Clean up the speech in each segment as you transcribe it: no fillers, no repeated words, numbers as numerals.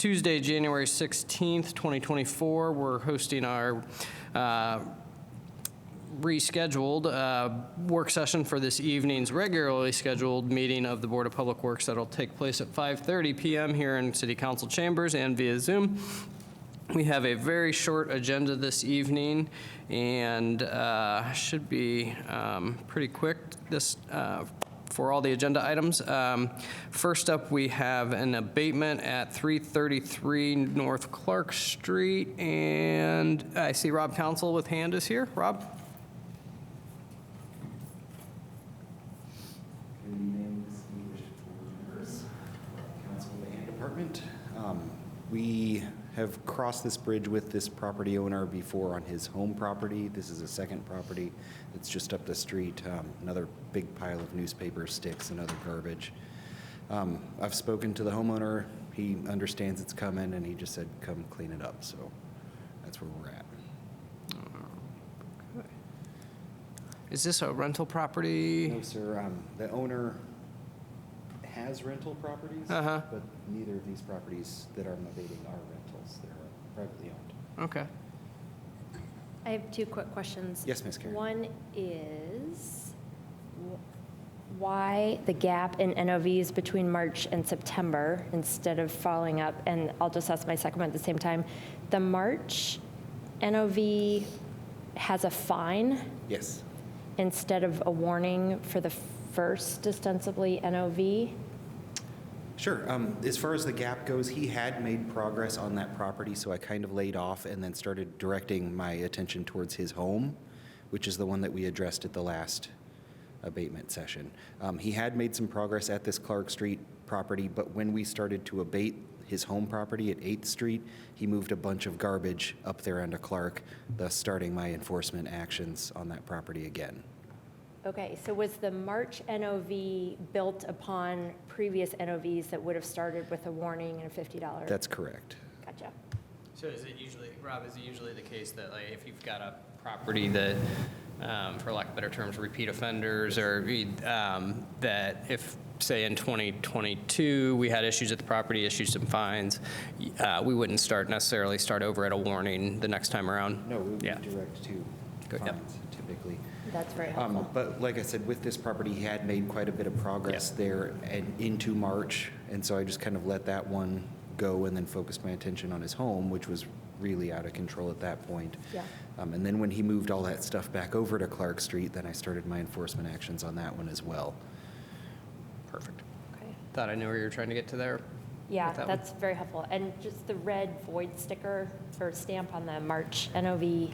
Tuesday, January 16th, 2024. We're hosting our rescheduled work session for this evening's regularly scheduled meeting of the Board of Public Works that'll take place at 5:30 p.m. here in City Council chambers and via Zoom. We have a very short agenda this evening and should be pretty quick for all the agenda items. First up, we have an abatement at 333 North Clark Street, and I see Rob Council with hand is here. Rob? Good evening, distinguished board members, council and department. We have crossed this bridge with this property owner before on his home property. This is a second property that's just up the street. Another big pile of newspaper sticks and other garbage. I've spoken to the homeowner. He understands it's coming, and he just said, come clean it up. So that's where we're at. Okay. Is this a rental property? No, sir. The owner has rental properties, but neither of these properties that I'm abating are rentals. They're privately owned. Okay. I have two quick questions. Yes, Ms. Karen. One is why the gap in NOVs between March and September instead of following up? And I'll just ask my second one at the same time. The March NOV has a fine Yes. instead of a warning for the first ostensibly NOV. Sure. As far as the gap goes, he had made progress on that property, so I kind of laid off and then started directing my attention towards his home, which is the one that we addressed at the last abatement session. He had made some progress at this Clark Street property, but when we started to abate his home property at 8th Street, he moved a bunch of garbage up there onto Clark, thus starting my enforcement actions on that property again. Okay, so was the March NOV built upon previous NOVs that would have started with a warning and a $50? That's correct. Gotcha. So is it usually, Rob, is it usually the case that like if you've got a property that, for lack of better terms, repeat offenders, or that if, say, in 2022, we had issues at the property, issued some fines, we wouldn't necessarily start over at a warning the next time around? No, we would Yeah. direct to Good, yep. fines typically. That's very helpful. But like I said, with this property, he had made quite a bit of progress there and into March, and so I just kind of let that one go and then focused my attention on his home, which was really out of control at that point. Yeah. And then when he moved all that stuff back over to Clark Street, then I started my enforcement actions on that one as well. Perfect. Okay. Thought I knew where you were trying to get to there. Yeah, with that one. that's very helpful. And just the red void sticker or stamp on the March NOV.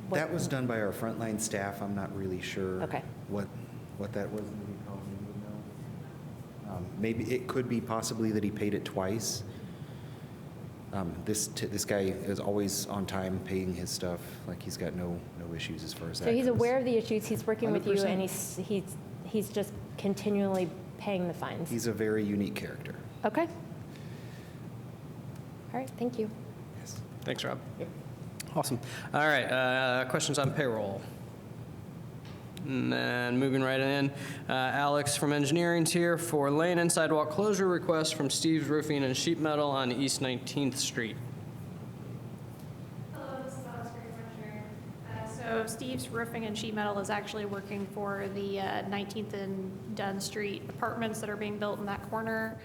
what- That was done by our frontline staff. I'm not really sure Okay. what that was. Maybe Colleen would know. Maybe it could be possibly that he paid it twice. This guy is always on time paying his stuff. Like he's got no issues as far as that So he's goes. aware of the issues, he's working with you, 100%. and he's just continually paying the fines? He's a very unique character. Okay. All right, thank you. Yes. Thanks, Rob. Yep. Awesome. All right, questions on payroll? And then moving right in, Alex from Engineering's here for lane and sidewalk closure request from Steve's Roofing and Sheet Metal on East 19th Street. Hello, this is Alex from Engineering. So Steve's Roofing and Sheet Metal is actually working for the 19th and Dunn Street apartments that are being built in that corner.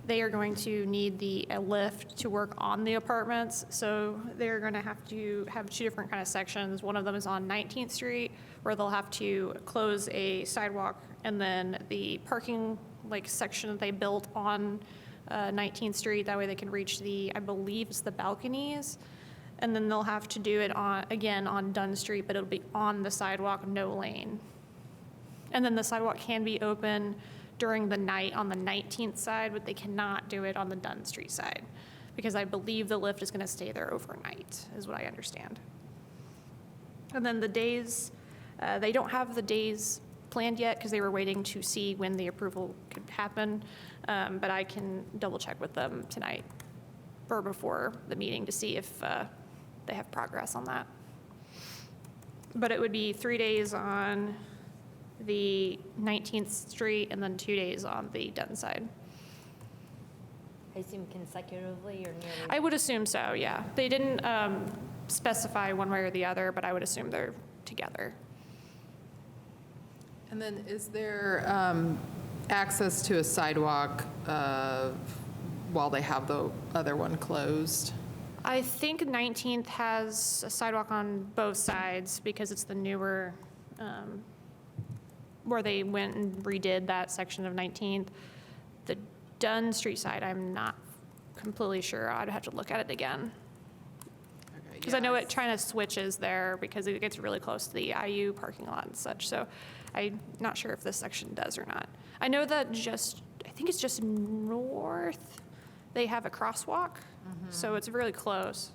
They are going to need a lift to work on the apartments, so they're going to have two different kind of sections. One of them is on 19th Street, where they'll have to close a sidewalk, and then the parking section that they built on 19th Street. That way they can reach I believe it's the balconies, and then they'll have to do it again on Dunn Street, but it'll be on the sidewalk, no lane. And then the sidewalk can be open during the night on the 19th side, but they cannot do it on the Dunn Street side, because I believe the lift is going to stay there overnight, is what I understand. And then the days, they don't have the days planned yet because they were waiting to see when the approval could happen, but I can double check with them tonight or before the meeting to see if they have progress on that. But it would be 3 days on the 19th Street and then 2 days on the Dunn side. I assume consecutively or nearly? I would assume so, yeah. They didn't specify one way or the other, but I would assume they're together. And then is there access to a sidewalk while they have the other one closed? I think 19th has a sidewalk on both sides because it's the newer, where they went and redid that section of 19th. The Dunn Street side, I'm not completely sure. I'd have to look at it again. Okay, Because I know yeah, it kind of switches there because it gets really close to the IU parking lot and such. So I'm not sure if this section does or not. I know that I think it's just north, they have a crosswalk. So it's really close.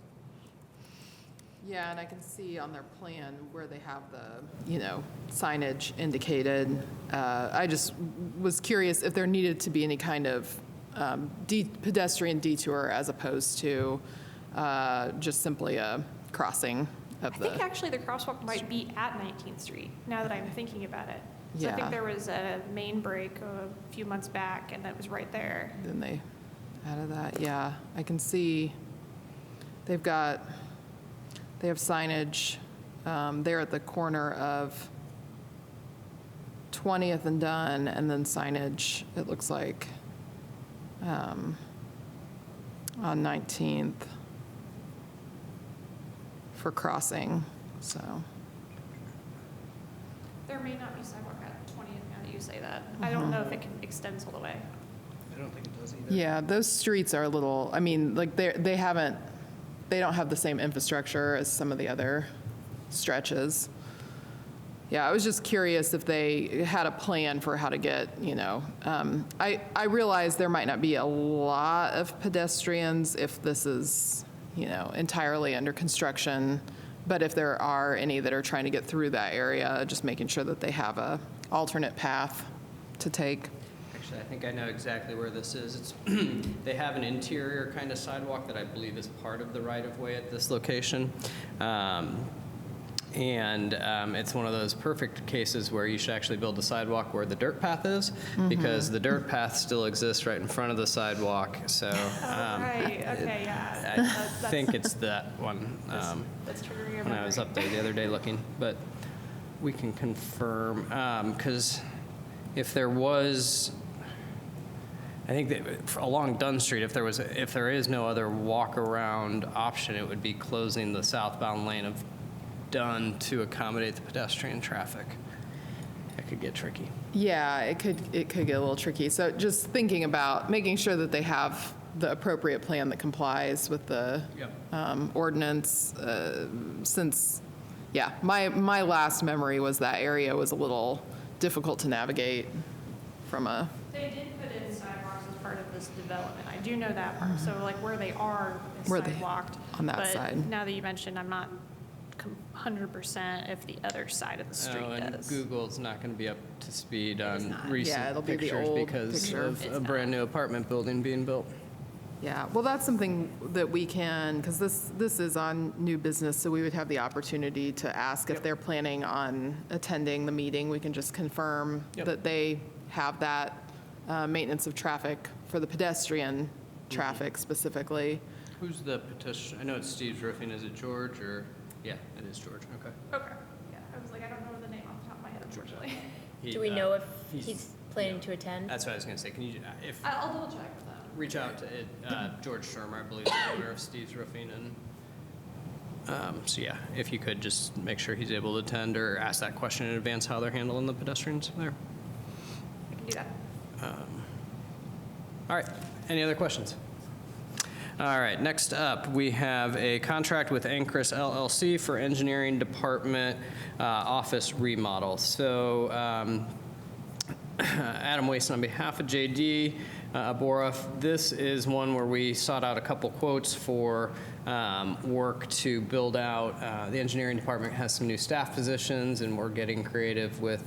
Yeah, and I can see on their plan where they have the, signage indicated. I just was curious if there needed to be any kind of pedestrian detour as opposed to just simply a crossing of I the. think actually the crosswalk might be at 19th Street, now that I'm thinking about it. So I Yeah. think there was a main break a few months back, and that was right there. Then they added that, yeah. I can see they have signage there at the corner of 20th and Dunn, and then signage, it looks like, on 19th for crossing, so. There may not be sidewalk at 20th now that you say that. I don't know if it extends all the way. I don't think it does either. Yeah, those streets are a little, I mean, like, they don't have the same infrastructure as some of the other stretches. Yeah, I was just curious if they had a plan for how to get, I realize there might not be a lot of pedestrians if this is, entirely under construction, but if there are any that are trying to get through that area, just making sure that they have a alternate path to take. Actually, I think I know exactly where this is. It's they have an interior kind of sidewalk that I believe is part of the right-of-way at this location. It's one of those perfect cases where you should actually build a sidewalk where the dirt path is, because the dirt path still exists right in front of the sidewalk. So Right, okay, yeah. I think it's that one. That's triggering your When I was memory. up there the other day looking, but we can confirm, because if there was, I think that along Dunn Street, if there is no other walk-around option, it would be closing the southbound lane of Dunn to accommodate the pedestrian traffic. That could get tricky. Yeah, it could get a little tricky. So just thinking about making sure that they have the appropriate plan that complies with the ordinance, since, my last memory was that area was a little difficult to navigate from a, They did put in sidewalks as part of this development. I do know that part. So like where they are is Where they- sidewalked. on that But side. now that you mentioned, I'm not 100% if the other side of the street And does. Google's not going to be up to speed on Yeah, recent it'll be the pictures old because picture. of It's a not. brand-new apartment building being built. yeah. Well, that's something that we can, because this is on new business, so we would have the opportunity to ask if they're planning on attending the meeting. We can just confirm Yep. that they have that maintenance of traffic for the pedestrian traffic specifically. Who's the petition? I know it's Steve's Roofing. Is it George or? Yeah, it is George. Okay. Okay, yeah. I was like, I don't know the name off the top of my head, unfortunately. Do we know if he's planning to attend? That's what I was going to say. Can you, if, I'll double check with them. reach out to George Shermer, I believe, is the owner of Steve's Roofing, and so yeah, if you could just make sure he's able to attend or ask that question in advance, how they're handling the pedestrians there. I can do that. All right. Any other questions? All right. Next up, we have a contract with Ancris LLC for engineering department office remodel. So Adam Wason on behalf of JD Abora. This is one where we sought out a couple quotes for work to build out. The engineering department has some new staff positions, and we're getting creative with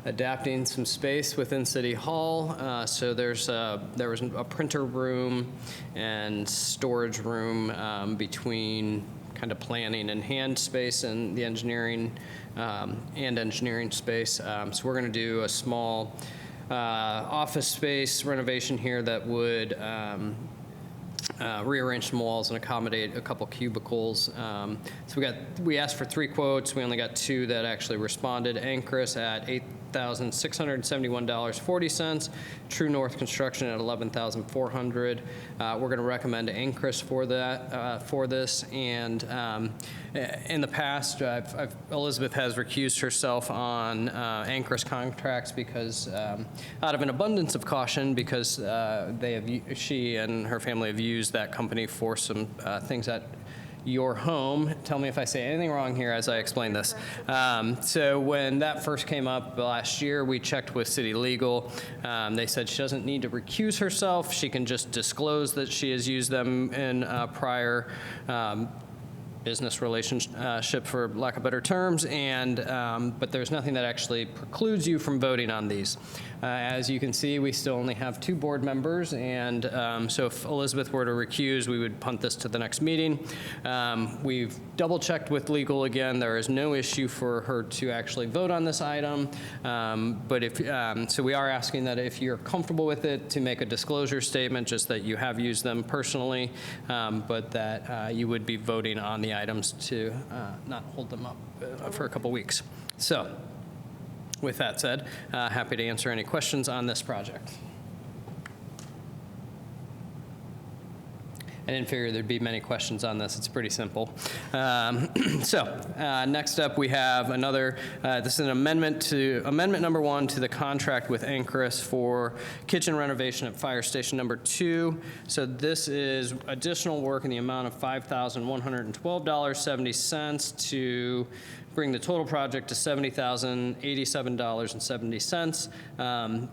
adapting some space within City Hall. So there was a printer room and storage room between kind of planning and hand space and the engineering space. So we're going to do a small office space renovation here that would rearrange some walls and accommodate a couple cubicles. So we asked for 3 quotes. We only got 2 that actually responded. Ancrus at $8,671.40. True North Construction at $11,400. We're going to recommend Ancrus for that, for this. And in the past, Elizabeth has recused herself on Ancrus contracts because, out of an abundance of caution, because she and her family have used that company for some things at your home. Tell me if I say anything wrong here as I explain this. So when that first came up last year, we checked with city legal. They said she doesn't need to recuse herself. She can just disclose that she has used them in prior business relationship, for lack of better terms, and but there's nothing that actually precludes you from voting on these. As you can see, we still only have 2 board members, and so if Elizabeth were to recuse, we would punt this to the next meeting. We've double-checked with legal again. There is no issue for her to actually vote on this item, but if so we are asking that if you're comfortable with it, to make a disclosure statement, just that you have used them personally, but that you would be voting on the items to not hold them up for a couple weeks. So, with that said, happy to answer any questions on this project. I didn't figure there'd be many questions on this. It's pretty simple. Next up, we have another, this is an amendment number 1 to the contract with Ancrus for kitchen renovation at Fire Station number 2. So this is additional work in the amount of $5,112.70 to bring the total project to $70,087.70.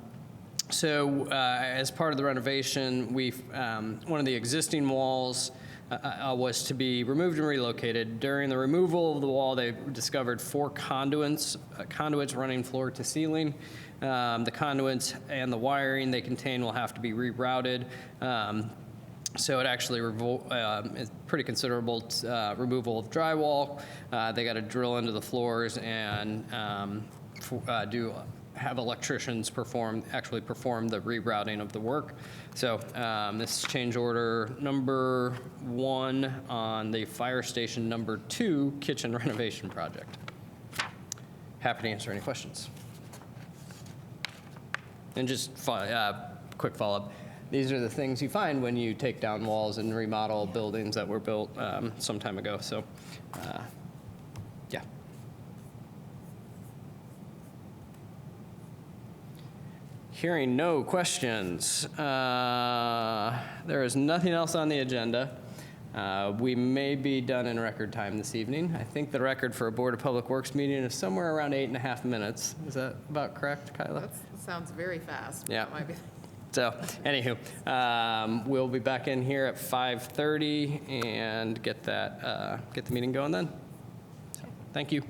So as part of the renovation, one of the existing walls was to be removed and relocated. During the removal of the wall, they discovered 4 conduits running floor to ceiling. The conduits and the wiring they contain will have to be rerouted. So it actually is pretty considerable removal of drywall. They got to drill into the floors and have electricians actually perform the rerouting of the work. So this is change order number 1 on the Fire Station number 2 kitchen renovation project. Happy to answer any questions. And just quick follow-up. These are the things you find when you take down walls and remodel buildings that were built some time ago. So, yeah. Hearing no questions, there is nothing else on the agenda. We may be done in record time this evening. I think the record for a Board of Public Works meeting is somewhere around 8.5 minutes. Is that about correct, Kyla? That sounds very fast. Yeah. That might be. So, anywho, we'll be back in here at 5:30 and get the meeting going then. So, thank you.